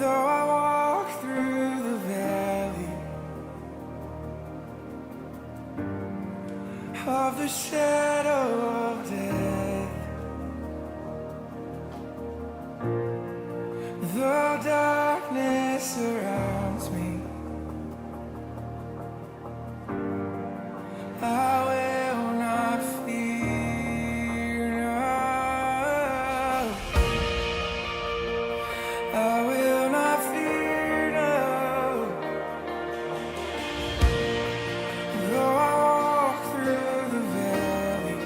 Though I walk through the valley of the shadow of death, the darkness surrounds me, I will not fear, no. I will not fear, no. Though I walk through the valley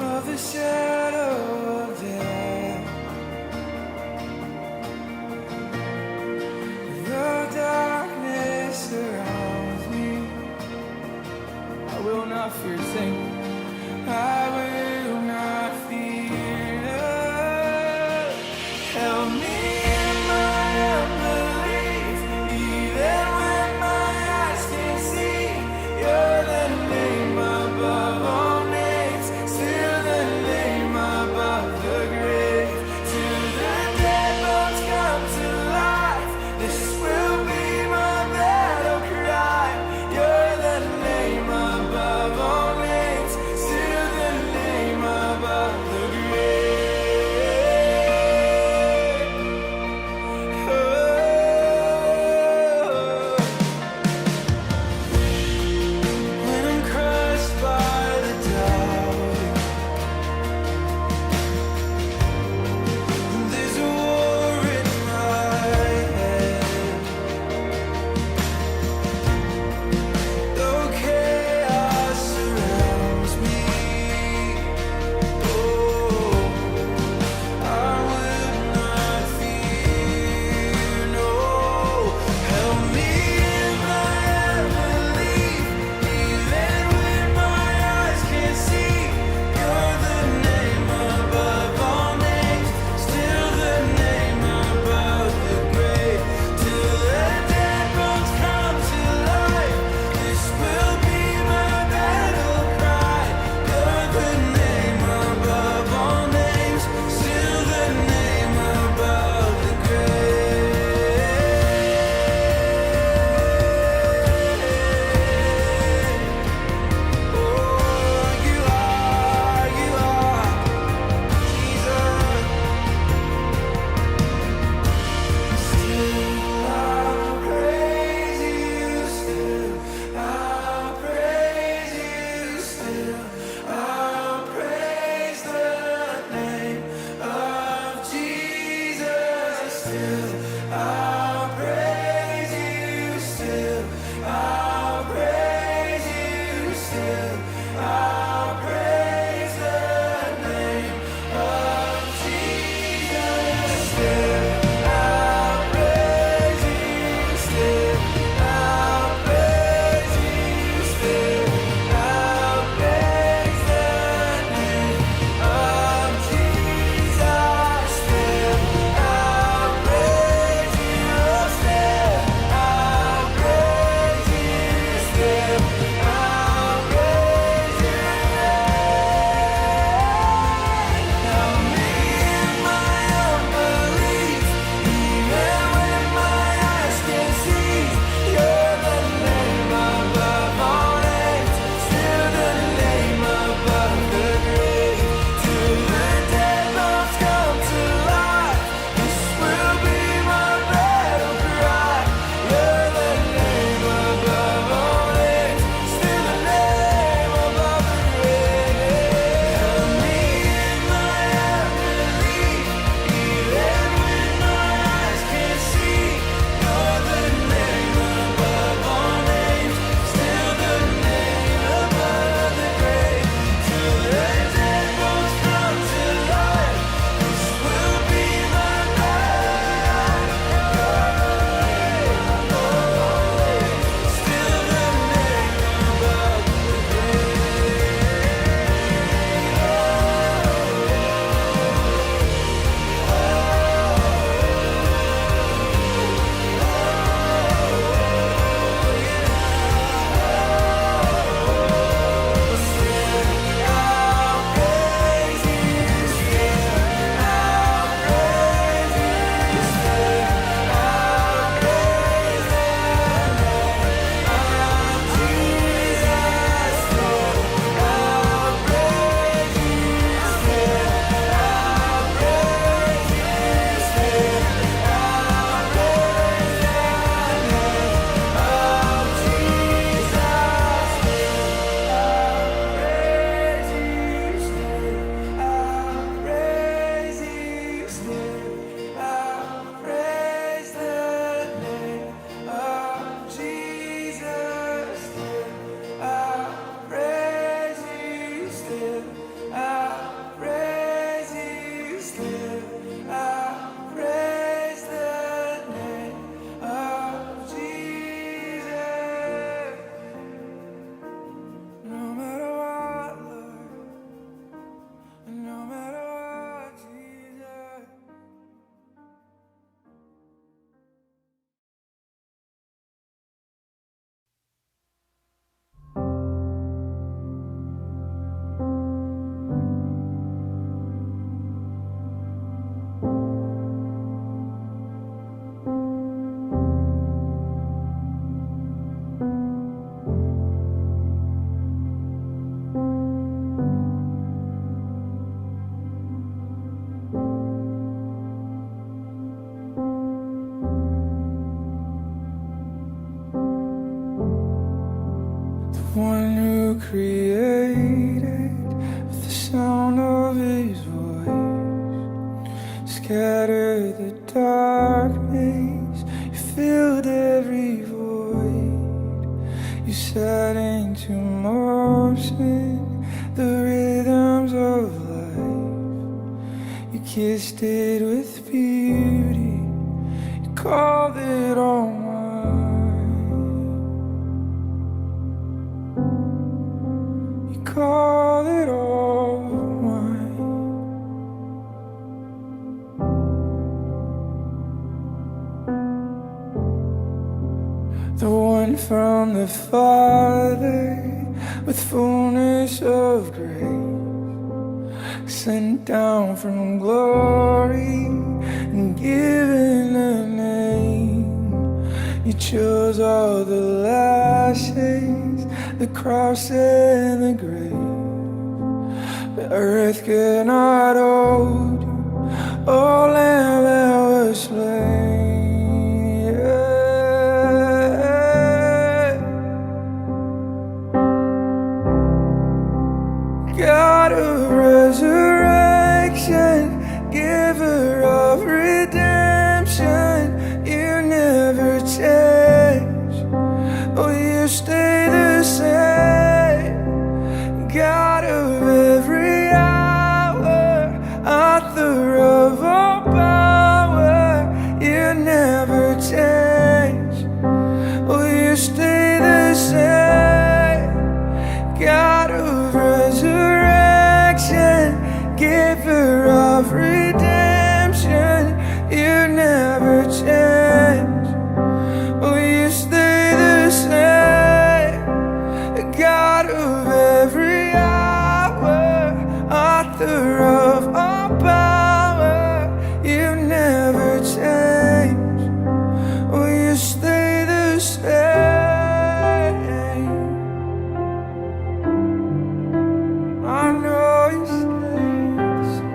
of the shadow of death, the darkness surrounds me, I will not fear. Sing. I will not fear. created with the sound of his voice. Scattered the darkness, you filled every void. You set into motion the rhythms of life. You kissed it with beauty, you called it all mine. You called it all mine. The one from the Father with fullness of grace, sent down from glory and given a name. You chose all the lashes, the cross and the grave, but earth could not hold you, oh Lamb that was slain. Yeah. God of resurrection, giver of redemption, you never change, oh you stay the same. God of every hour, author of all power, you never change, oh you stay the same. God of resurrection, giver of redemption, you never change, oh you stay the same. God of every hour, author of all power, you never change, oh you stay the same. I know you stay the same.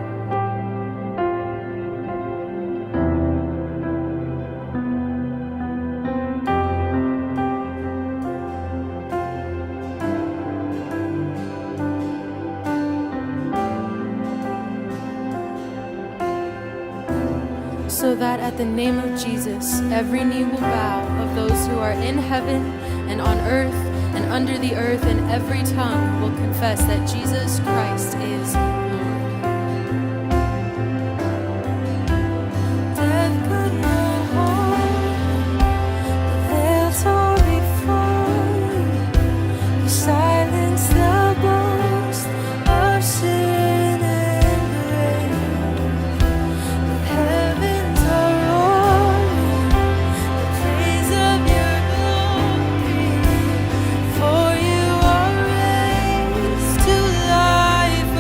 So that at the name of Jesus, every knee will bow, of those who are in heaven and on earth and under the earth, and every tongue will confess that Jesus Christ is Lord. Death could not hold, the veil tore before you. You silenced the boast of sin and grave. Heavens are roaring the praise of your glory, for you are raised to life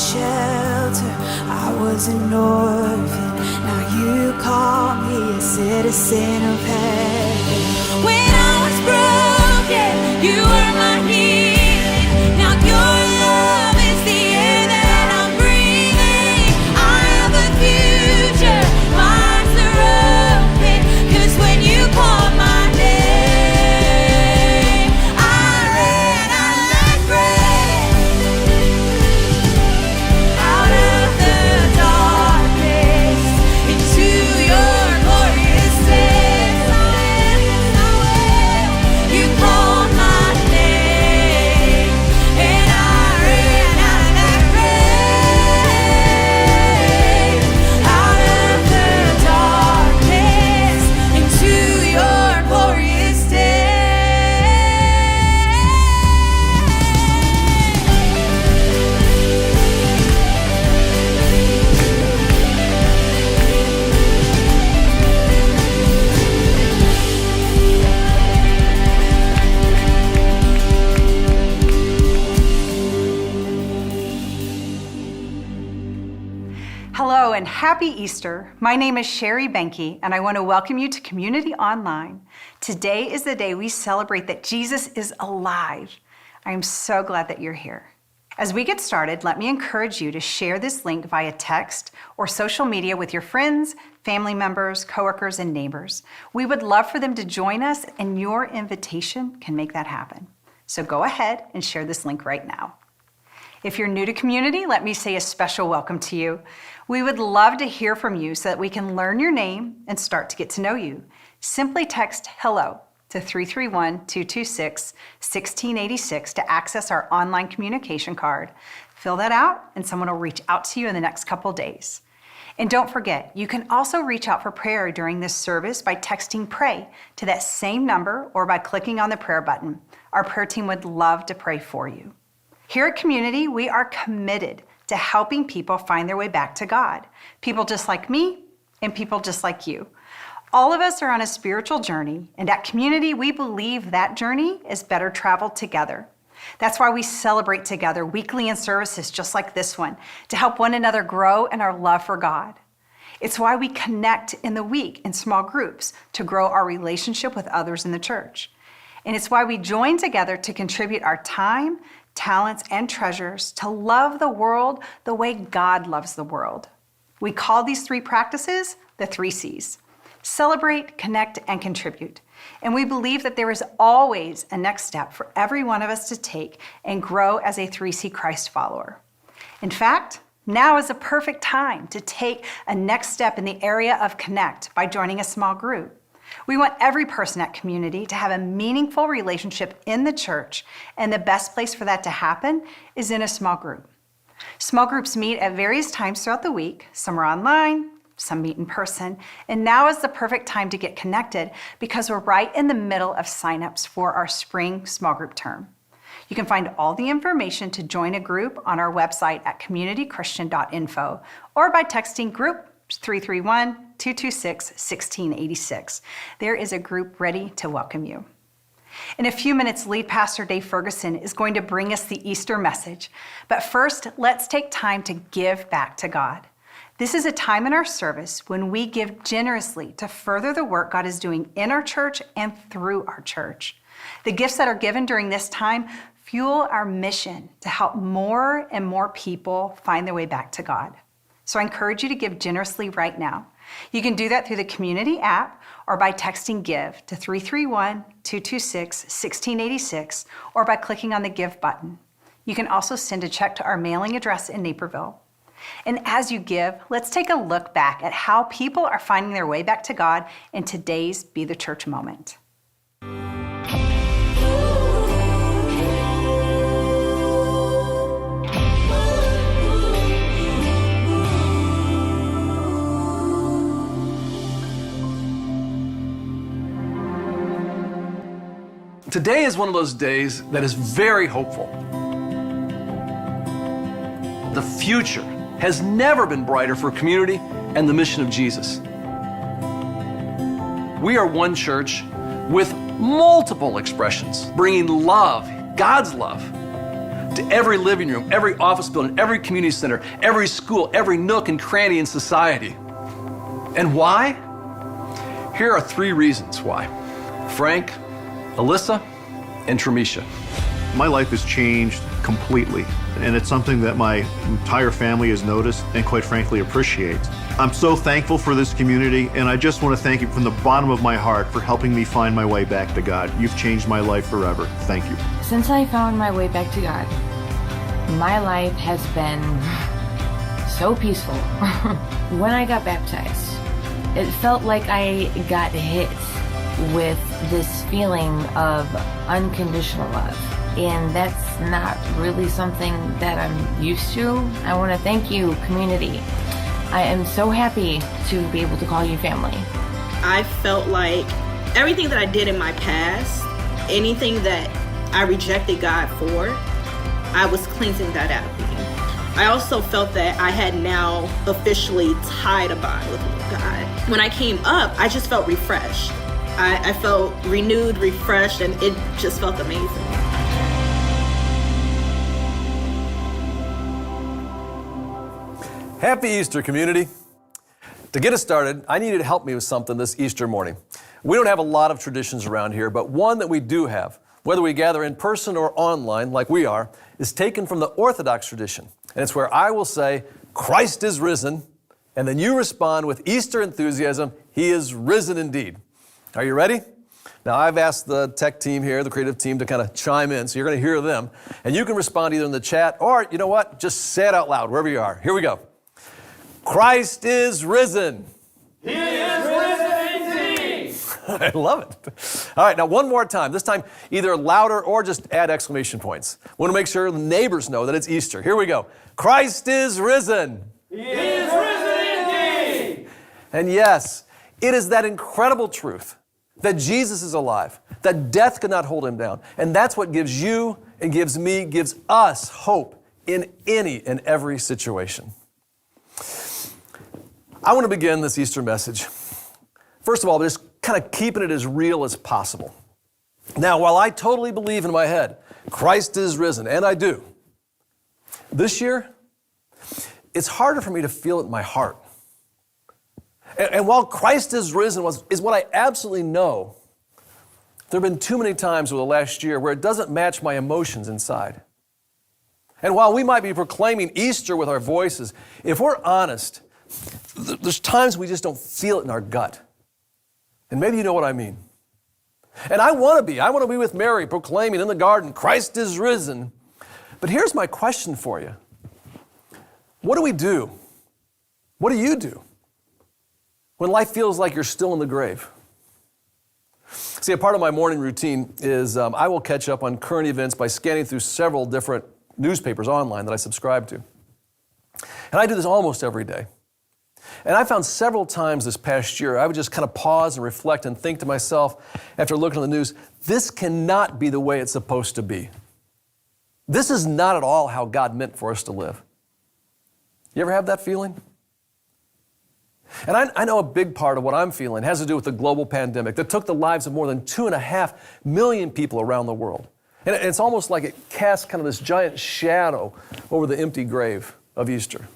shelter, I was an orphan. Now you call me a citizen of heaven. When I was broken, you were my healing. Now your love is the air that I'm breathing. I have a future, my eyes are open, 'cause when you called my name, I ran like rain out of the darkness into your glorious day. You called my name, and I ran like rain out of the darkness into your glorious day. Hello and happy Easter. My name is Sherry Benke and I want to welcome you to Community Online. Today is the day we celebrate that Jesus is alive. I am so glad that you're here. As we get started, let me encourage you to share this link via text or social media with your friends, family members, coworkers, and neighbors. We would love for them to join us, and your invitation can make that happen. So go ahead and share this link right now. If you're new to Community, let me say a special welcome to you. We would love to hear from you so that we can learn your name and start to get to know you. Simply text HELLO to 331-226-1686 to access our online communication card. Fill that out and someone will reach out to you in the next couple days. And don't forget, you can also reach out for prayer during this service by texting PRAY to that same number or by clicking on the prayer button. Our prayer team would love to pray for you. Here at Community, we are committed to helping people find their way back to God. People just like me and people just like you. All of us are on a spiritual journey, and at Community, we believe that journey is better traveled together. That's why we celebrate together weekly in services just like this one, to help one another grow in our love for God. It's why we connect in the week in small groups to grow our relationship with others in the church. And it's why we join together to contribute our time, talents, and treasures to love the world the way God loves the world. We call these three practices the 3 C's: celebrate, connect, and contribute. And we believe that there is always a next step for every one of us to take and grow as a 3C Christ follower. In fact, now is a perfect time to take a next step in the area of connect by joining a small group. We want every person at Community to have a meaningful relationship in the church, and the best place for that to happen is in a small group. Small groups meet at various times throughout the week. Some are online, some meet in person, and now is the perfect time to get connected because we're right in the middle of signups for our spring small group term. You can find all the information to join a group on our website at communitychristian.info or by texting group 331-226-1686. There is a group ready to welcome you. In a few minutes, lead pastor Dave Ferguson is going to bring us the Easter message. But first, let's take time to give back to God. This is a time in our service when we give generously to further the work God is doing in our church and through our church. The gifts that are given during this time fuel our mission to help more and more people find their way back to God. So I encourage you to give generously right now. You can do that through the Community app or by texting GIVE to 331-226-1686 or by clicking on the Give button. You can also send a check to our mailing address in Naperville. And as you give, let's take a look back at how people are finding their way back to God in today's Be the Church moment. Today is one of those days that is very hopeful. The future has never been brighter for Community and the mission of Jesus. We are one church with multiple expressions, bringing love, God's love, to every living room, every office building, every community center, every school, every nook and cranny in society. And why? Here are 3 reasons why. Frank, Alyssa, and Tramisha. My life has changed completely, and it's something that my entire family has noticed and quite frankly appreciates. I'm so thankful for this community, and I just want to thank you from the bottom of my heart for helping me find my way back to God. You've changed my life forever. Thank you. Since I found my way back to God, my life has been so peaceful. When I got baptized, it felt like I got hit with this feeling of unconditional love. And that's not really something that I'm used to. I want to thank you, community. I am so happy to be able to call you family. I felt like everything that I did in my past, anything that I rejected God for, I was cleansing that out of me. I also felt that I had now officially tied a bond with God. When I came up, I just felt refreshed. I felt renewed, refreshed, and it just felt amazing. Happy Easter, community. To get us started, I need you to help me with something this Easter morning. We don't have a lot of traditions around here, but one that we do have, whether we gather in person or online like we are, is taken from the Orthodox tradition. And it's where I will say, Christ is risen, and then you respond with Easter enthusiasm, He is risen indeed. Are you ready? Now, I've asked the tech team here, the creative team, to kind of chime in, so you're going to hear them. And you can respond either in the chat or, you know what, just say it out loud wherever you are. Here we go. Christ is risen. He is risen indeed. I love it. All right, now one more time. This time, either louder or just add exclamation points. We want to make sure the neighbors know that it's Easter. Here we go. Christ is risen. He is risen indeed. And yes, it is that incredible truth that Jesus is alive, that death could not hold Him down. And that's what gives you and gives me, gives us hope in any and every situation. I want to begin this Easter message, first of all, just kind of keeping it as real as possible. Now, while I totally believe in my head, Christ is risen, and I do, this year, it's harder for me to feel it in my heart. And while Christ is risen is what I absolutely know, there have been too many times over the last year where it doesn't match my emotions inside. And while we might be proclaiming Easter with our voices, if we're honest, there's times we just don't feel it in our gut. And maybe you know what I mean. And I want to be with Mary proclaiming in the garden, Christ is risen. But here's my question for you. What do we do? What do you do when life feels like you're still in the grave? See, a part of my morning routine is I will catch up on current events by scanning through several different newspapers online that I subscribe to. And I do this almost every day. And I found several times this past year, I would just kind of pause and reflect and think to myself, after looking at the news, this cannot be the way it's supposed to be. This is not at all how God meant for us to live. You ever have that feeling? And I know a big part of what I'm feeling has to do with the global pandemic that took the lives of more than 2.5 million people around the world. And it's almost like it casts kind of this giant shadow over the empty grave of Easter.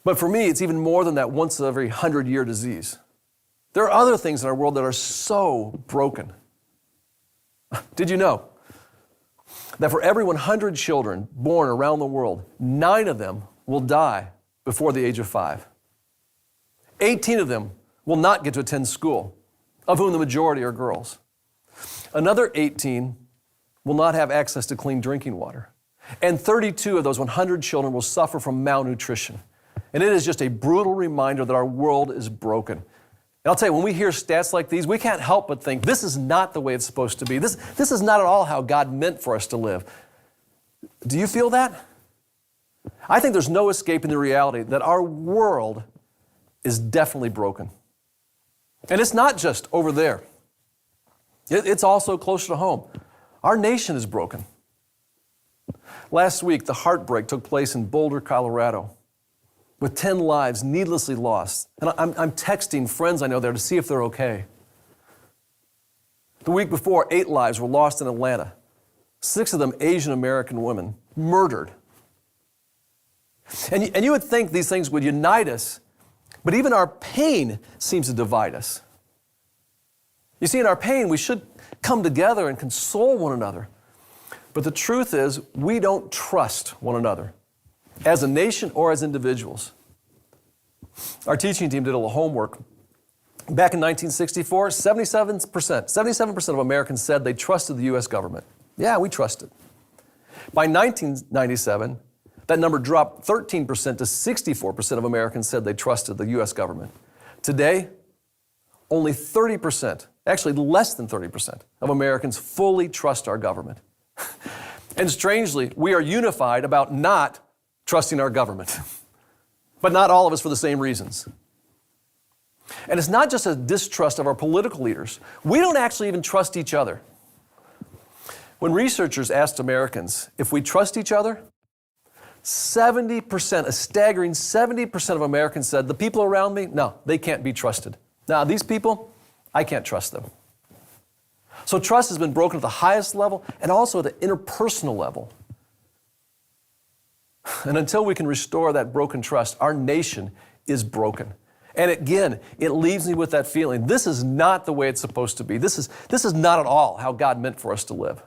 But for me, it's even more than that once every 100-year disease. There are other things in our world that are so broken. Did you know that for every 100 children born around the world, 9 of them will die before the age of 5? 18 of them will not get to attend school, of whom the majority are girls. Another 18 will not have access to clean drinking water. And 32 of those 100 children will suffer from malnutrition. And it is just a brutal reminder that our world is broken. And I'll tell you, when we hear stats like these, we can't help but think, this is not the way it's supposed to be. This is not at all how God meant for us to live. Do you feel that? I think there's no escaping the reality that our world is definitely broken. And it's not just over there. It's also closer to home. Our nation is broken. Last week, the heartbreak took place in Boulder, Colorado, with 10 lives needlessly lost. And I'm texting friends I know there to see if they're okay. The week before, 8 lives were lost in Atlanta 6 of them Asian American women, murdered. And you would think these things would unite us, but even our pain seems to divide us. You see, in our pain, we should come together and console one another. But the truth is, we don't trust one another as a nation or as individuals. Our teaching team did a little homework. Back in 1964, 77% of Americans said they trusted the U.S. government. Yeah, we trusted. By 1997, that number dropped 13% to 64% of Americans said they trusted the U.S. government. Today, only 30%, actually less than 30% of Americans fully trust our government. And strangely, we are unified about not trusting our government, but not all of us for the same reasons. And it's not just a distrust of our political leaders. We don't actually even trust each other. When researchers asked Americans if we trust each other, 70%, a staggering 70% of Americans said, the people around me, no, they can't be trusted. Now, these people, I can't trust them. So trust has been broken at the highest level and also at the interpersonal level. And until we can restore that broken trust, our nation is broken. And again, it leaves me with that feeling, this is not the way it's supposed to be. This is not at all how God meant for us to live.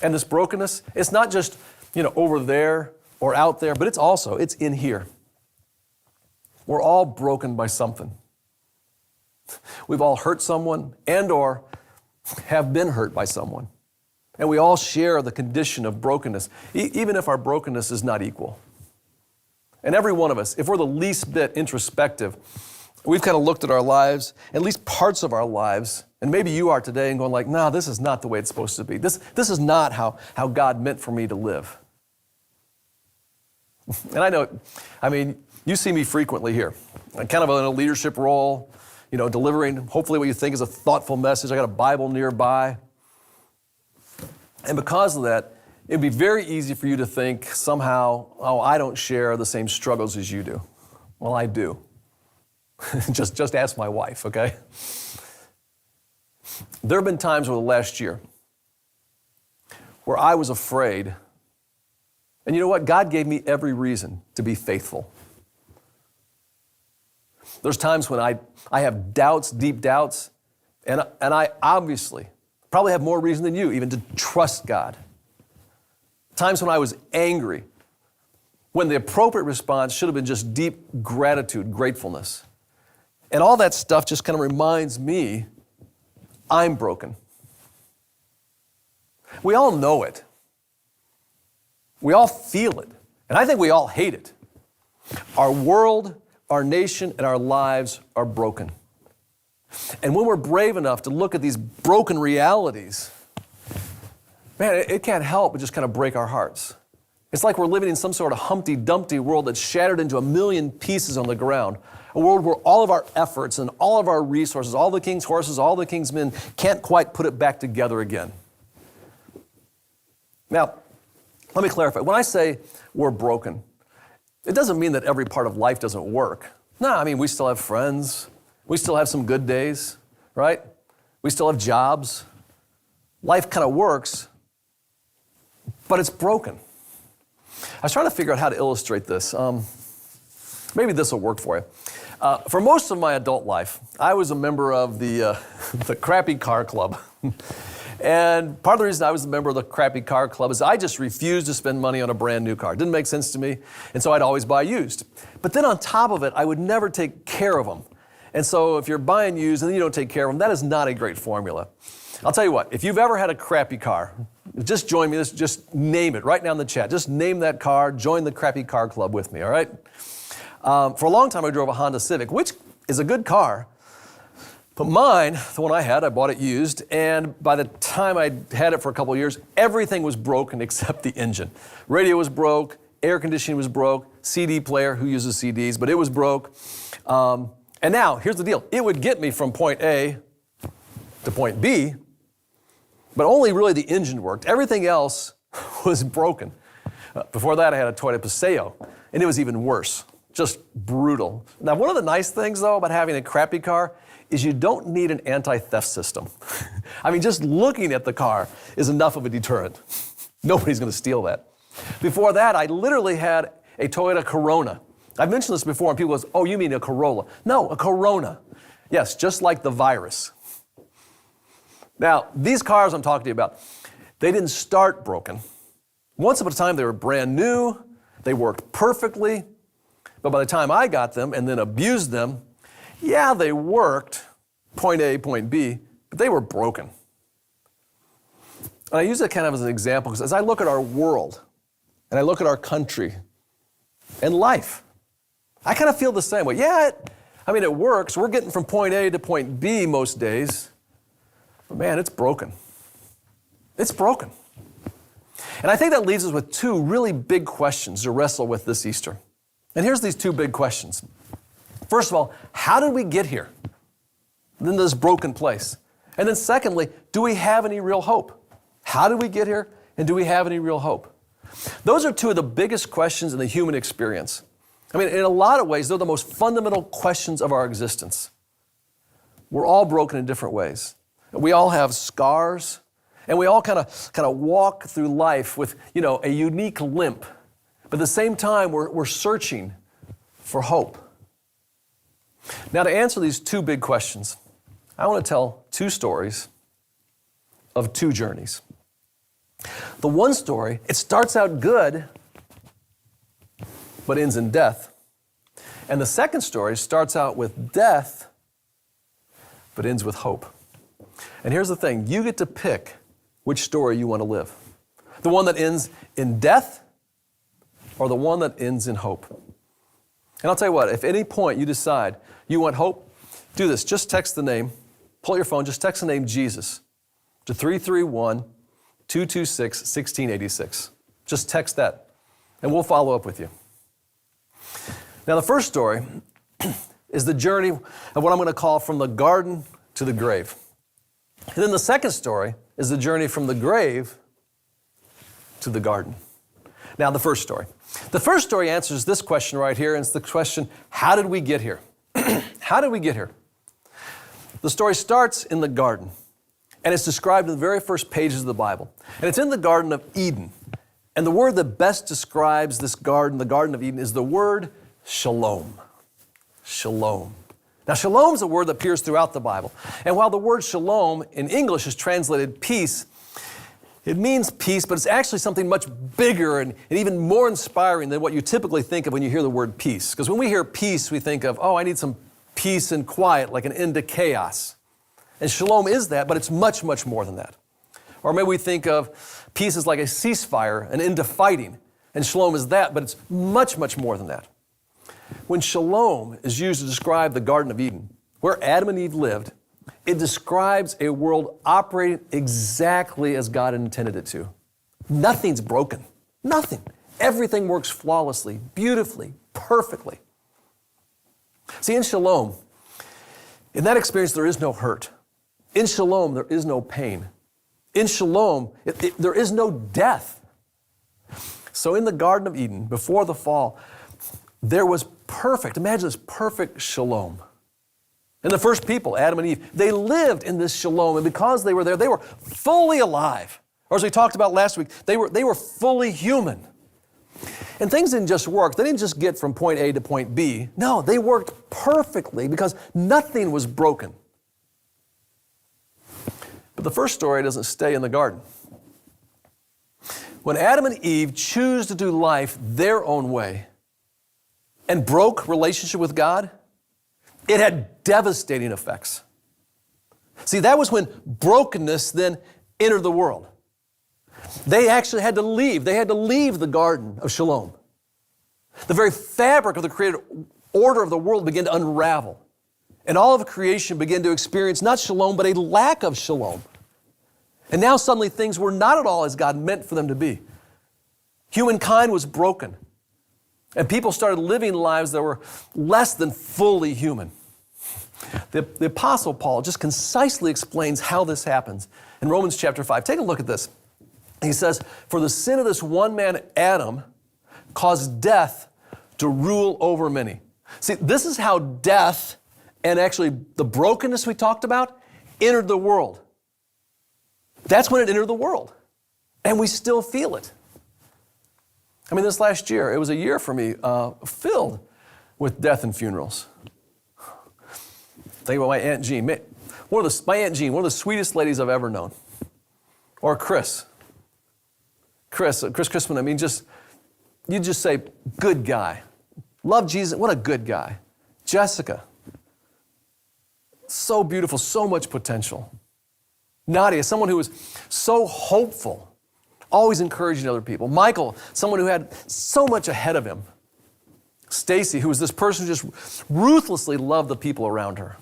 And this brokenness, it's not just, over there or out there, but it's in here. We're all broken by something. We've all hurt someone and or have been hurt by someone. And we all share the condition of brokenness, even if our brokenness is not equal. And every one of us, if we're the least bit introspective, we've kind of looked at our lives, at least parts of our lives, and maybe you are today and going like, no, this is not the way it's supposed to be. This is not how God meant for me to live. And I know, you see me frequently here. I'm kind of in a leadership role, delivering hopefully what you think is a thoughtful message. I got a Bible nearby. And because of that, it'd be very easy for you to think somehow, I don't share the same struggles as you do. Well, I do. Just ask my wife, okay? There have been times over the last year where I was afraid. And you know what? God gave me every reason to be faithful. There's times when I have doubts, deep doubts, and I obviously probably have more reason than you even to trust God. Times when I was angry, when the appropriate response should have been just deep gratitude, gratefulness. And all that stuff just kind of reminds me I'm broken. We all know it. We all feel it. And I think we all hate it. Our world, our nation, and our lives are broken. And when we're brave enough to look at these broken realities, man, it can't help but just kind of break our hearts. It's like we're living in some sort of Humpty Dumpty world that's shattered into a million pieces on the ground. A world where all of our efforts and all of our resources, all the king's horses, all the king's men can't quite put it back together again. Now, let me clarify. When I say we're broken, it doesn't mean that every part of life doesn't work. No, we still have friends. We still have some good days, right? We still have jobs. Life kind of works, but it's broken. I was trying to figure out how to illustrate this. Maybe this will work for you. For most of my adult life, I was a member of the crappy car club. And part of the reason I was a member of the crappy car club is I just refused to spend money on a brand new car. It didn't make sense to me, and so I'd always buy used. But then on top of it, I would never take care of them. And so if you're buying used and then you don't take care of them, that is not a great formula. I'll tell you what, if you've ever had a crappy car, just join me, just name it right now in the chat. Just name that car, join the crappy car club with me, all right? For a long time, I drove a Honda Civic, which is a good car. But mine, the one I had, I bought it used, and by the time I had it for a couple of years, everything was broken except the engine. Radio was broke, air conditioning was broke, CD player, who uses CDs, but it was broke. And now, here's the deal. It would get me from point A to point B, but only really the engine worked. Everything else was broken. Before that, I had a Toyota Paseo, and it was even worse. Just brutal. Now, one of the nice things, though, about having a crappy car is you don't need an anti-theft system. I mean, just looking at the car is enough of a deterrent. Nobody's going to steal that. Before that, I literally had a Toyota Corona. I've mentioned this before, and people go, oh, you mean a Corolla. No, a Corona. Yes, just like the virus. Now, these cars I'm talking to you about, they didn't start broken. Once upon a time, they were brand new. They worked perfectly. But by the time I got them and then abused them, yeah, they worked, point A, point B, but they were broken. And I use that kind of as an example because as I look at our world and I look at our country and life, I kind of feel the same way. Yeah, it works. We're getting from point A to point B most days, but man, it's broken. It's broken. And I think that leaves us with two really big questions to wrestle with this Easter. And here's these two big questions. First of all, how did we get here in this broken place? And then secondly, do we have any real hope? How did we get here, and do we have any real hope? Those are two of the biggest questions in the human experience. I mean, in a lot of ways, they're the most fundamental questions of our existence. We're all broken in different ways. We all have scars, and we all kind of walk through life with, a unique limp. But at the same time, we're searching for hope. Now, to answer these two big questions, I want to tell two stories of two journeys. The one story, it starts out good, but ends in death. And the second story starts out with death, but ends with hope. And here's the thing, you get to pick which story you want to live. The one that ends in death, or the one that ends in hope. And I'll tell you what, if at any point you decide you want hope, do this. Just text the name, pull out your phone, just text the name Jesus to 331-226-1686. Just text that, and we'll follow up with you. Now, the first story is the journey of what I'm going to call from the garden to the grave. And then the second story is the journey from the grave to the garden. Now, the first story. The first story answers this question right here, and it's the question, how did we get here? How did we get here? The story starts in the garden, and it's described in the very first pages of the Bible. And it's in the Garden of Eden. And the word that best describes this garden, the Garden of Eden, is the word shalom. Shalom. Now, shalom is a word that appears throughout the Bible. And while the word shalom in English is translated peace, it means peace, but it's actually something much bigger and even more inspiring than what you typically think of when you hear the word peace. Because when we hear peace, we think of, I need some peace and quiet, like an end to chaos. And shalom is that, but it's much, much more than that. Or maybe we think of peace as like a ceasefire, an end to fighting. And shalom is that, but it's much, much more than that. When shalom is used to describe the Garden of Eden, where Adam and Eve lived, it describes a world operating exactly as God intended it to. Nothing's broken. Nothing. Everything works flawlessly, beautifully, perfectly. See, in shalom, in that experience, there is no hurt. In shalom, there is no pain. In shalom, there is no death. So in the Garden of Eden, before the fall, there was perfect, imagine this, perfect shalom. And the first people, Adam and Eve, they lived in this shalom, and because they were there, they were fully alive. Or as we talked about last week, they were fully human. And things didn't just work. They didn't just get from point A to point B. No, they worked perfectly because nothing was broken. But the first story doesn't stay in the garden. When Adam and Eve choose to do life their own way and broke relationship with God, it had devastating effects. See, that was when brokenness then entered the world. They actually had to leave. They had to leave the garden of shalom. The very fabric of the created order of the world began to unravel. And all of creation began to experience not shalom, but a lack of shalom. And now suddenly things were not at all as God meant for them to be. Humankind was broken. And people started living lives that were less than fully human. The Apostle Paul just concisely explains how this happens in Romans chapter 5. Take a look at this. He says, for the sin of this one man, Adam, caused death to rule over many. See, this is how death and actually the brokenness we talked about entered the world. That's when it entered the world. And we still feel it. I mean, this last year, it was a year for me filled with death and funerals. Think about my Aunt Jean. My Aunt Jean, one of the sweetest ladies I've ever known. Or Chris. Chris Crispin, I mean, you just say, good guy. Love Jesus, what a good guy. Jessica. So beautiful, so much potential. Nadia, someone who was so hopeful, always encouraging other people. Michael, someone who had so much ahead of him. Stacy, who was this person who just ruthlessly loved the people around her.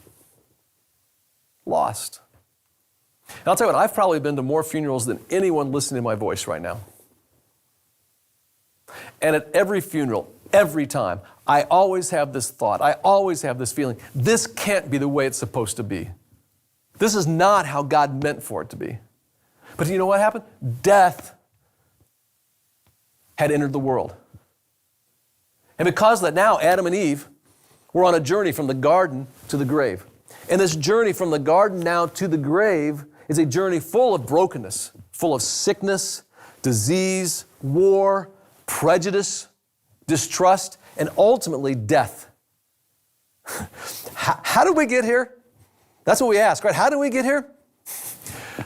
Lost. And I'll tell you what, I've probably been to more funerals than anyone listening to my voice right now. And at every funeral, every time, I always have this thought, I always have this feeling, this can't be the way it's supposed to be. This is not how God meant for it to be. But you know what happened? Death had entered the world. And because of that, now Adam and Eve were on a journey from the garden to the grave. And this journey from the garden now to the grave is a journey full of brokenness, full of sickness, disease, war, prejudice, distrust, and ultimately death. How did we get here? That's what we ask, right? How did we get here?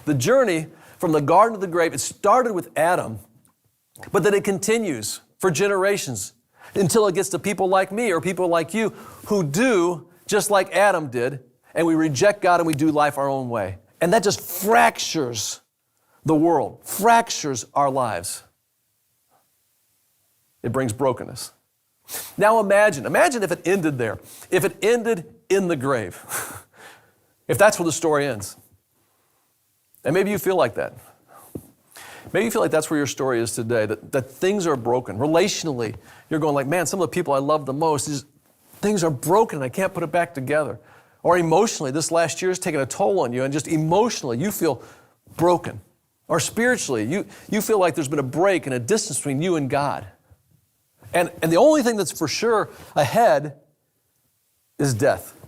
The journey from the garden to the grave, it started with Adam, but then it continues for generations until it gets to people like me or people like you who do just like Adam did, and we reject God and we do life our own way. And that just fractures the world, fractures our lives. It brings brokenness. Now imagine if it ended there, if it ended in the grave, if that's where the story ends. And maybe you feel like that. Maybe you feel like that's where your story is today, that things are broken. Relationally, you're going like, man, some of the people I love the most, things are broken and I can't put it back together. Or emotionally, this last year has taken a toll on you and just emotionally you feel broken. Or spiritually, you feel like there's been a break and a distance between you and God. And the only thing that's for sure ahead is death.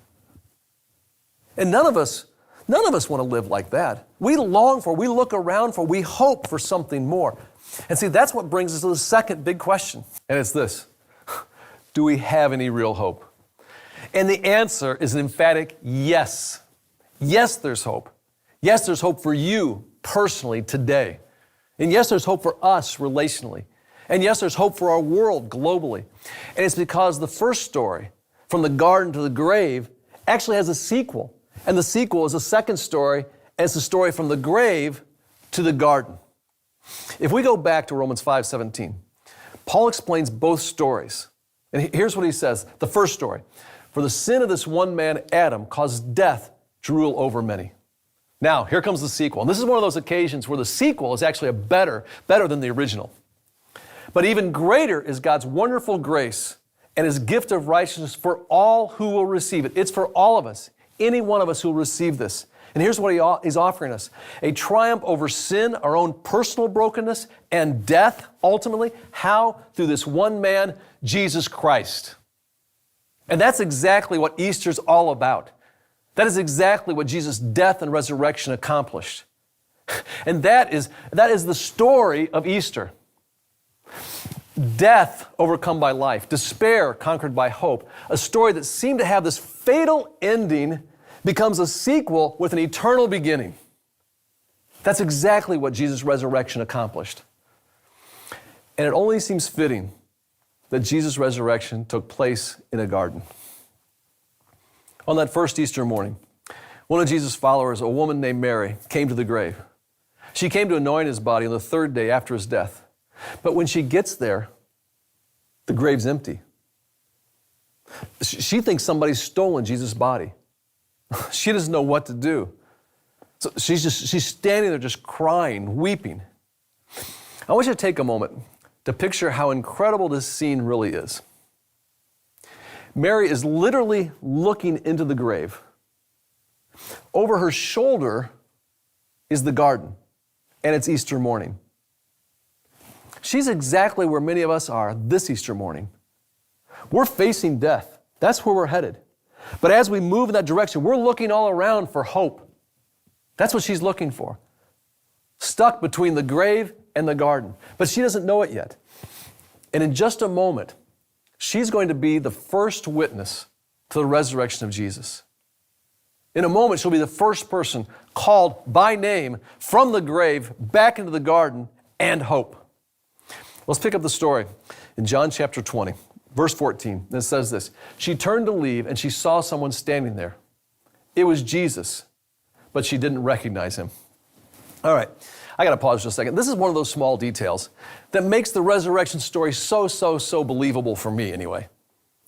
And none of us want to live like that. We long for, we look around for, we hope for something more. And see, that's what brings us to the second big question. And it's this: do we have any real hope? And the answer is an emphatic yes. Yes, there's hope. Yes, there's hope for you personally today. And yes, there's hope for us relationally. And yes, there's hope for our world globally. And it's because the first story, from the garden to the grave, actually has a sequel. And the sequel is a second story, and it's the story from the grave to the garden. If we go back to Romans 5:17, Paul explains both stories. And here's what he says. The first story: for the sin of this one man, Adam, caused death to rule over many. Now, here comes the sequel. And this is one of those occasions where the sequel is actually better than the original. But even greater is God's wonderful grace and His gift of righteousness for all who will receive it. It's for all of us, any one of us who will receive this. And here's what He's offering us: a triumph over sin, our own personal brokenness, and death, ultimately. How? Through this one man, Jesus Christ. And that's exactly what Easter's all about. That is exactly what Jesus' death and resurrection accomplished. And that is the story of Easter. Death overcome by life, despair conquered by hope. A story that seemed to have this fatal ending becomes a sequel with an eternal beginning. That's exactly what Jesus' resurrection accomplished. And it only seems fitting that Jesus' resurrection took place in a garden. On that first Easter morning, one of Jesus' followers, a woman named Mary, came to the grave. She came to anoint His body on the third day after His death. But when she gets there, the grave's empty. She thinks somebody's stolen Jesus' body. She doesn't know what to do. So she's standing there just crying, weeping. I want you to take a moment to picture how incredible this scene really is. Mary is literally looking into the grave. Over her shoulder is the garden, and it's Easter morning. She's exactly where many of us are this Easter morning. We're facing death. That's where we're headed. But as we move in that direction, we're looking all around for hope. That's what she's looking for. Stuck between the grave and the garden. But she doesn't know it yet. And in just a moment, she's going to be the first witness to the resurrection of Jesus. In a moment, she'll be the first person called by name from the grave back into the garden and hope. Let's pick up the story in John chapter 20, verse 14. It says this: she turned to leave and she saw someone standing there. It was Jesus, but she didn't recognize him. All right, I got to pause for a second. This is one of those small details that makes the resurrection story so believable for me anyway.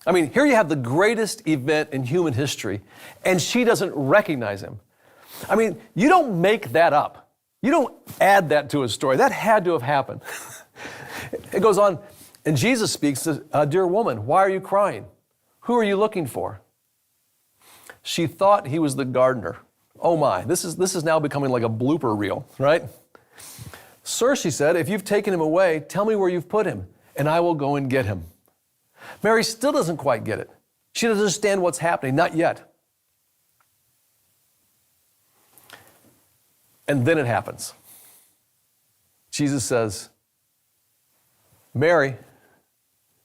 I mean, here you have the greatest event in human history, and she doesn't recognize him. I mean, you don't make that up. You don't add that to a story. That had to have happened. It goes on, and Jesus speaks, says, "Dear woman, why are you crying? Who are you looking for?" She thought he was the gardener. Oh my, this is now becoming like a blooper reel, right? "Sir," she said, "if you've taken him away, tell me where you've put him, and I will go and get him." Mary still doesn't quite get it. She doesn't understand what's happening, not yet. And then it happens. Jesus says, "Mary."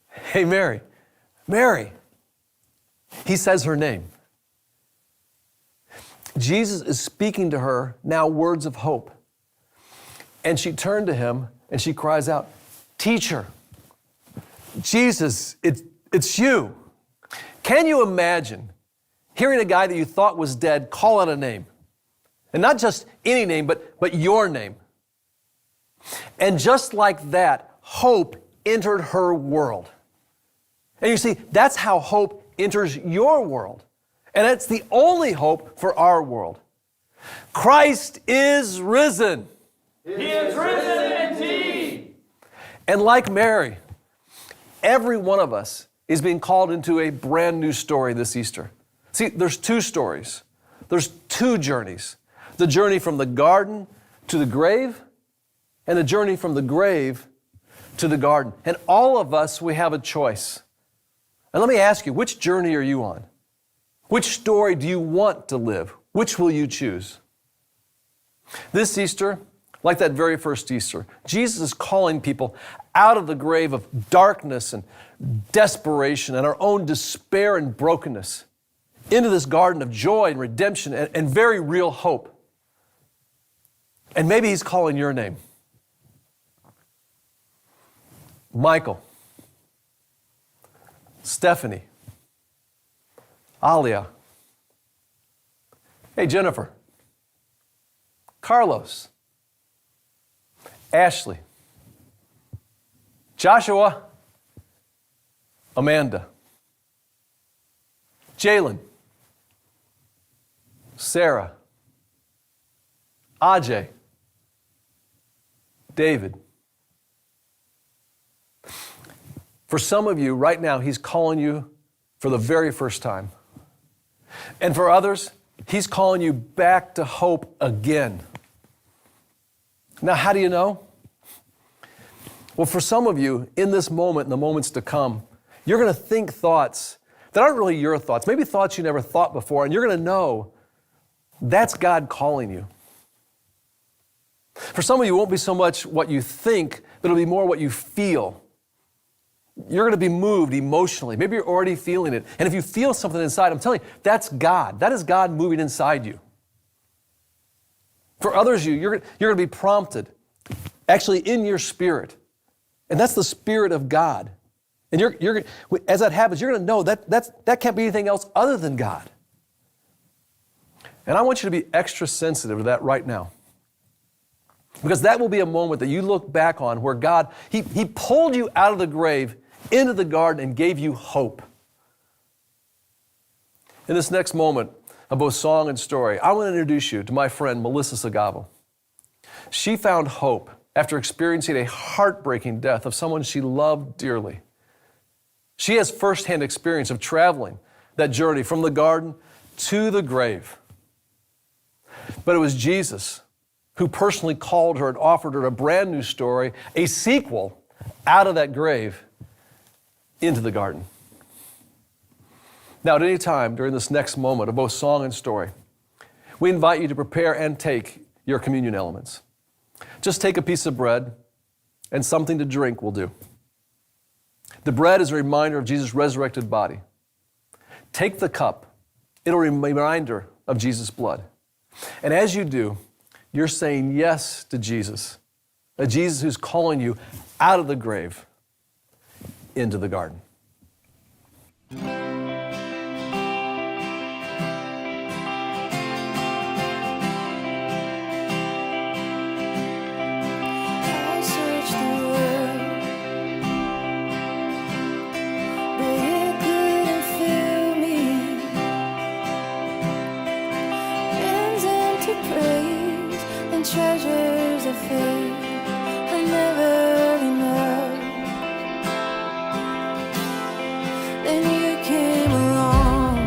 Hey, Mary. Mary. He says her name. Jesus is speaking to her now words of hope. And she turned to him and she cries out, "Teacher, Jesus, it's you." Can you imagine hearing a guy that you thought was dead call out a name? And not just any name, but your name. And just like that, hope entered her world. And you see, that's how hope enters your world. And it's the only hope for our world. Christ is risen. He is risen indeed. And like Mary, every one of us is being called into a brand new story this Easter. See, there's two stories. There's two journeys. The journey from the garden to the grave, and the journey from the grave to the garden. And all of us, we have a choice. And let me ask you, which journey are you on? Which story do you want to live? Which will you choose? This Easter, like that very first Easter, Jesus is calling people out of the grave of darkness and desperation and our own despair and brokenness into this garden of joy and redemption and very real hope. And maybe he's calling your name. Michael, Stephanie, Alia, hey Jennifer, Carlos, Ashley, Joshua, Amanda, Jalen, Sarah, Ajay, David. For some of you, right now, he's calling you for the very first time. And for others, he's calling you back to hope again. Now, how do you know? Well, for some of you, in this moment and the moments to come, you're going to think thoughts that aren't really your thoughts, maybe thoughts you never thought before, and you're going to know that's God calling you. For some of you, it won't be so much what you think, but it'll be more what you feel. You're going to be moved emotionally. Maybe you're already feeling it. And if you feel something inside, I'm telling you, that's God. That is God moving inside you. For others of you, you're going to be prompted, actually in your spirit. And that's the Spirit of God. And you're as that happens, you're going to know that can't be anything else other than God. And I want you to be extra sensitive to that right now. Because that will be a moment that you look back on where God, He pulled you out of the grave into the garden and gave you hope. In this next moment of both song and story, I want to introduce you to my friend Melissa Sagavo. She found hope after experiencing a heartbreaking death of someone she loved dearly. She has firsthand experience of traveling that journey from the garden to the grave. But it was Jesus who personally called her and offered her a brand new story, a sequel out of that grave into the garden. Now, at any time during this next moment of both song and story, we invite you to prepare and take your communion elements. Just take a piece of bread, and something to drink will do. The bread is a reminder of Jesus' resurrected body. Take the cup. It'll be a reminder of Jesus' blood. And as you do, you're saying yes to Jesus, a Jesus who's calling you out of the grave into the garden. Treasures of faith are never enough. Then you came along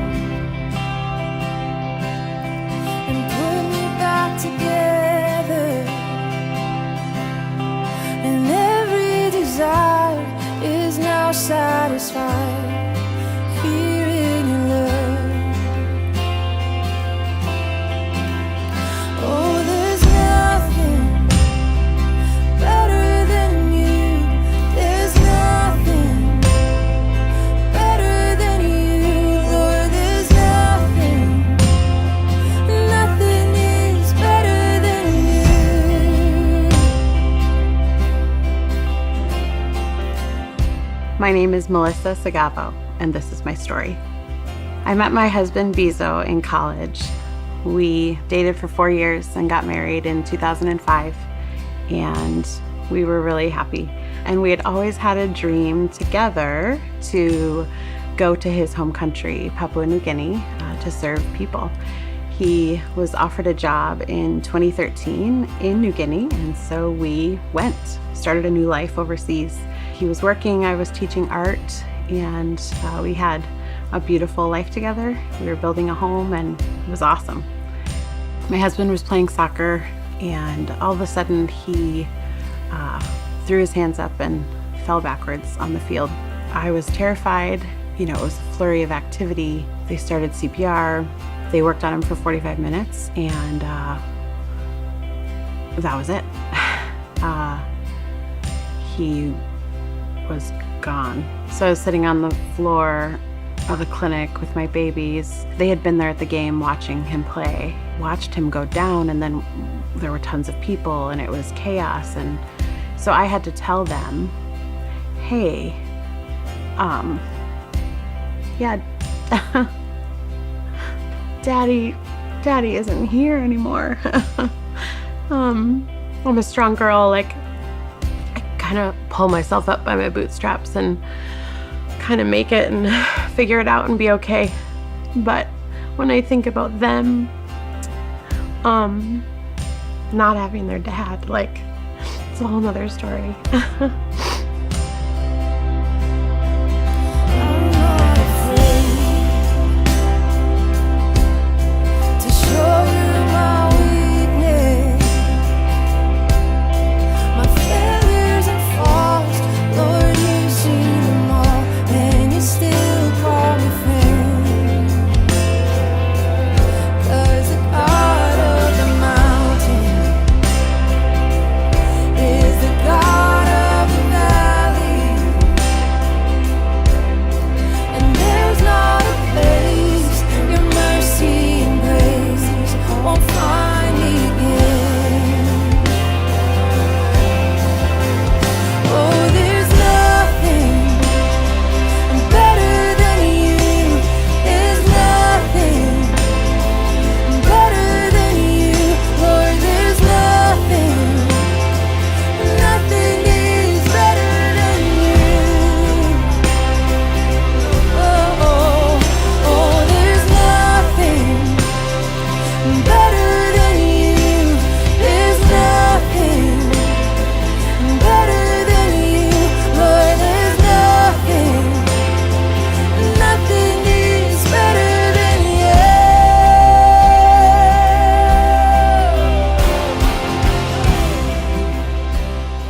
and put me back together, and every desire is now satisfied here in your love. Oh, there's nothing better than you. There's nothing better than you, Lord. There's nothing, nothing is better than you. My name is Melissa Sagavo, and this is my story. I met my husband Bizo in college. We dated for 4 years and got married in 2005, and we were really happy. And we had always had a dream together to go to his home country, Papua New Guinea, to serve people. He was offered a job in 2013 in New Guinea, and so we went, started a new life overseas. He was working, I was teaching art, and we had a beautiful life together. We were building a home, and it was awesome. My husband was playing soccer, and all of a sudden he threw his hands up and fell backwards on the field. I was terrified. It was a flurry of activity. They started CPR. They worked on him for 45 minutes, and that was it. He was gone. So I was sitting on the floor of the clinic with my babies. They had been there at the game watching him play, watched him go down, and then there were tons of people and it was chaos. And so I had to tell them, hey, yeah, Daddy isn't here anymore. I'm a strong girl. I kind of pull myself up by my bootstraps and kind of make it and figure it out and be okay. But when I think about them not having their dad, it's a whole nother story.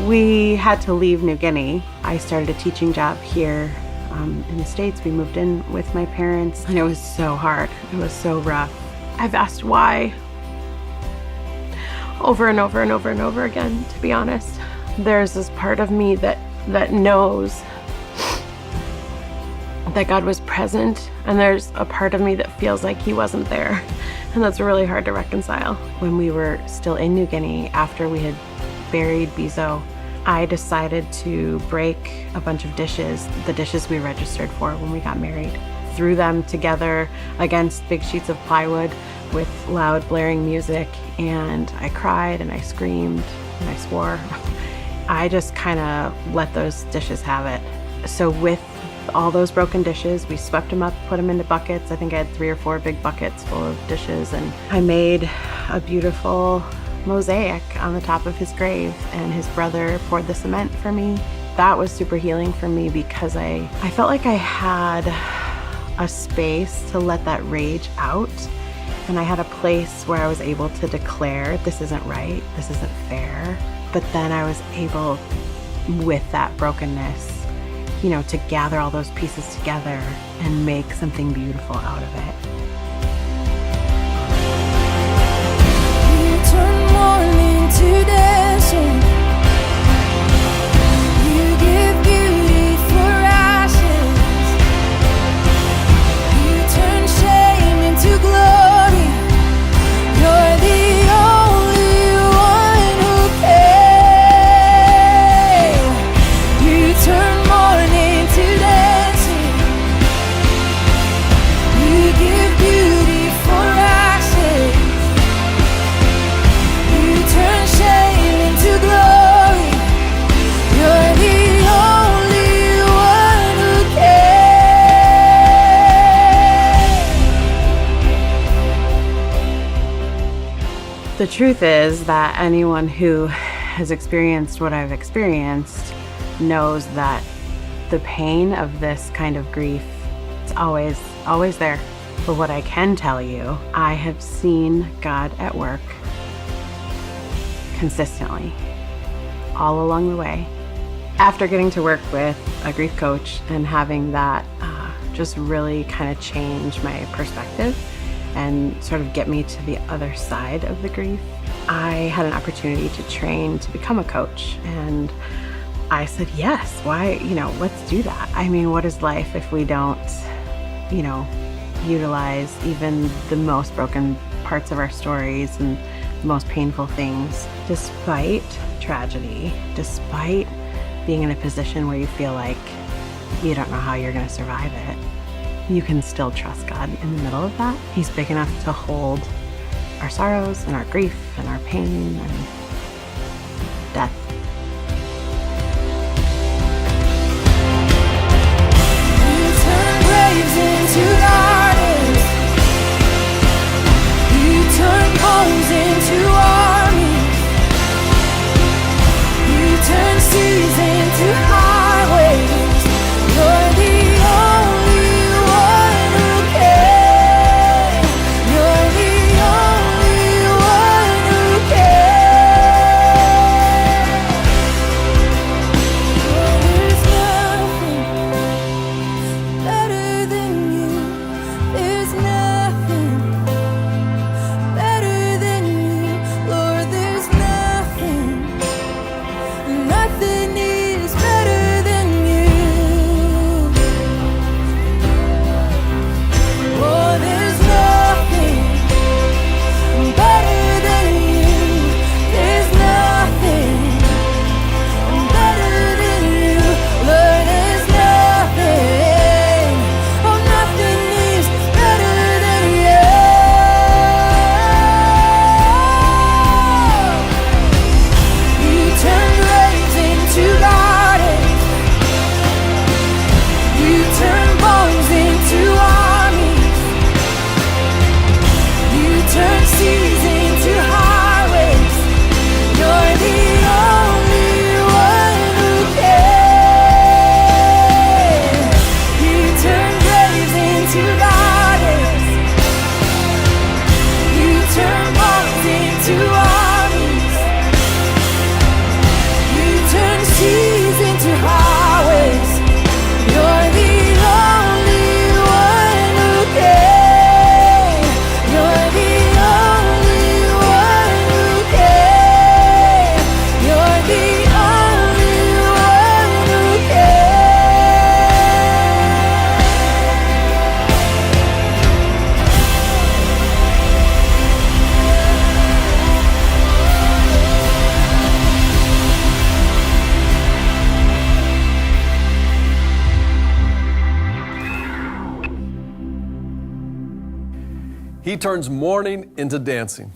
We had to leave New Guinea. I started a teaching job here in the States. We moved in with my parents, and it was so hard. It was so rough. I've asked why over and over and over and over again, to be honest. There's this part of me that knows that God was present, and there's a part of me that feels like he wasn't there. And that's really hard to reconcile. When we were still in New Guinea, after we had buried Bizo, I decided to break a bunch of dishes, the dishes we registered for when we got married. Threw them together against big sheets of plywood with loud blaring music, and I cried and I screamed and I swore. I just kind of let those dishes have it. So with all those broken dishes, we swept them up, put them into buckets. I think I had 3 or 4 big buckets full of dishes, and I made a beautiful mosaic on the top of his grave, and his brother poured the cement for me. That was super healing for me because I felt like I had a space to let that rage out, and I had a place where I was able to declare, this isn't right, this isn't fair. But then I was able, with that brokenness, to gather all those pieces together and make something beautiful out of it. You turn mourning to dancing. You give beauty for ashes. You turn shame into glory. You're the only one who can. You turn mourning to dancing. You give beauty for ashes. You turn shame into glory. You're the only one who can. The truth is that anyone who has experienced what I've experienced knows that the pain of this kind of grief is always there. But what I can tell you, I have seen God at work consistently, all along the way. After getting to work with a grief coach and having that just really kind of change my perspective and sort of get me to the other side of the grief, I had an opportunity to train to become a coach. And I said, yes, why, let's do that. I mean, what is life if we don't, utilize even the most broken parts of our stories and the most painful things, despite tragedy, despite being in a position where you feel like you don't know how you're going to survive it. You can still trust God in the middle of that. He's big enough to hold our sorrows and our grief and our pain and death. You turn graves into gardens. You turn bones into armies. You turn seas into highways. You're the only one who can. You're the only one who can. He turns mourning into dancing,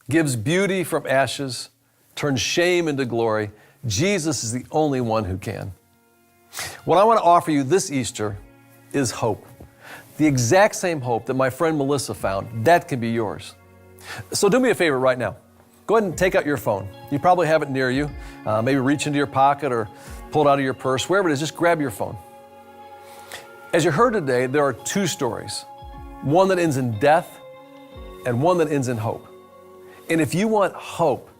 gives beauty from ashes, turns shame into glory. Jesus is the only one who can. What I want to offer you this Easter is hope. The exact same hope that my friend Melissa found, that can be yours. So do me a favor right now. Go ahead and take out your phone. You probably have it near you. Maybe reach into your pocket or pull it out of your purse, wherever it is, just grab your phone. As you heard today, there are two stories. One that ends in death and one that ends in hope. And if you want hope,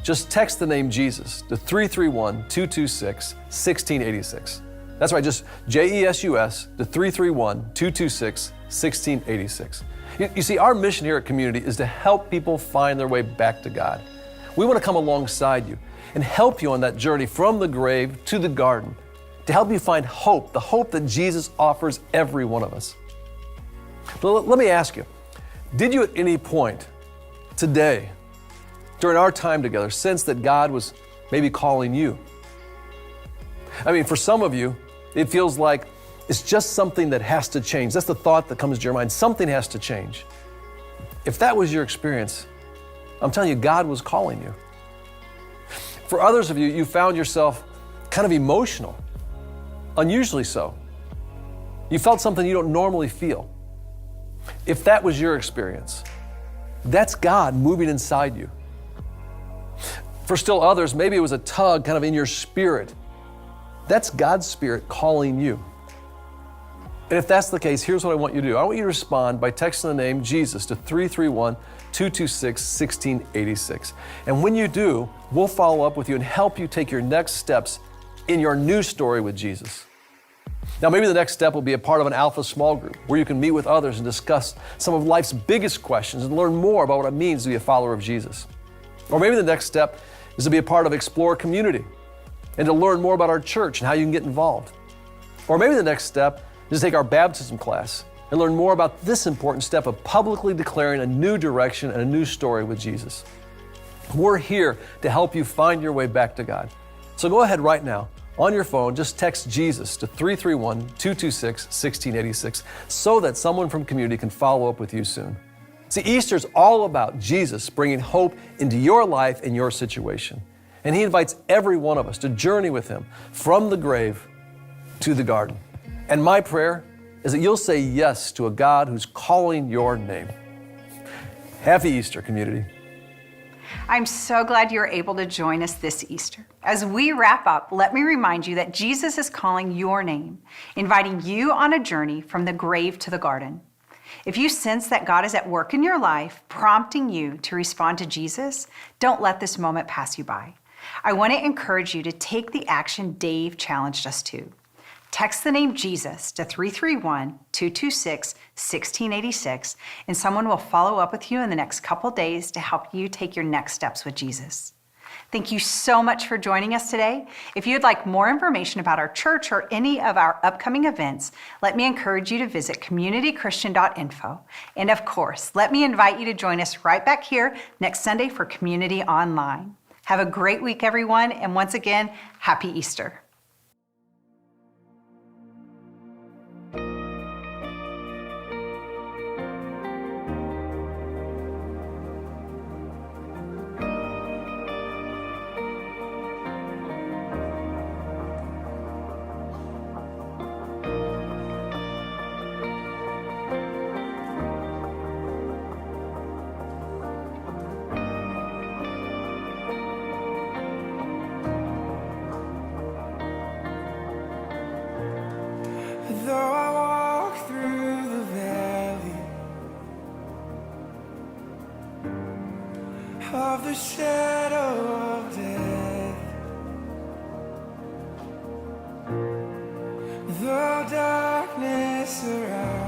just text the name Jesus to 331-226-1686. That's right, just JESUS to 331-226-1686. You see, our mission here at Community is to help people find their way back to God. We want to come alongside you and help you on that journey from the grave to the garden, to help you find hope, the hope that Jesus offers every one of us. But let me ask you, did you at any point today, during our time together, sense that God was maybe calling you? I mean, for some of you, it feels like it's just something that has to change. That's the thought that comes to your mind. Something has to change. If that was your experience, I'm telling you, God was calling you. For others of you, you found yourself kind of emotional, unusually so. You felt something you don't normally feel. If that was your experience, that's God moving inside you. For still others, maybe it was a tug kind of in your spirit. That's God's Spirit calling you. And if that's the case, here's what I want you to do. I want you to respond by texting the name Jesus to 331-226-1686. And when you do, we'll follow up with you and help you take your next steps in your new story with Jesus. Now, maybe the next step will be a part of an Alpha small group where you can meet with others and discuss some of life's biggest questions and learn more about what it means to be a follower of Jesus. Or maybe the next step is to be a part of Explore Community and to learn more about our church and how you can get involved. Or maybe the next step is to take our baptism class and learn more about this important step of publicly declaring a new direction and a new story with Jesus. We're here to help you find your way back to God. So go ahead right now. On your phone, just text Jesus to 331-226-1686 so that someone from Community can follow up with you soon. See, Easter's all about Jesus bringing hope into your life and your situation. And He invites every one of us to journey with Him from the grave to the garden. And my prayer is that you'll say yes to a God who's calling your name. Happy Easter, Community. I'm so glad you're able to join us this Easter. As we wrap up, let me remind you that Jesus is calling your name, inviting you on a journey from the grave to the garden. If you sense that God is at work in your life, prompting you to respond to Jesus, don't let this moment pass you by. I want to encourage you to take the action Dave challenged us to. Text the name Jesus to 331-226-1686, and someone will follow up with you in the next couple days to help you take your next steps with Jesus. Thank you so much for joining us today. If you'd like more information about our church or any of our upcoming events, let me encourage you to visit communitychristian.info. And of course, let me invite you to join us right back here next Sunday for Community Online. Have a great week, everyone, and once again, happy Easter. Though I walk through the valley of the shadow of death, though darkness surrounds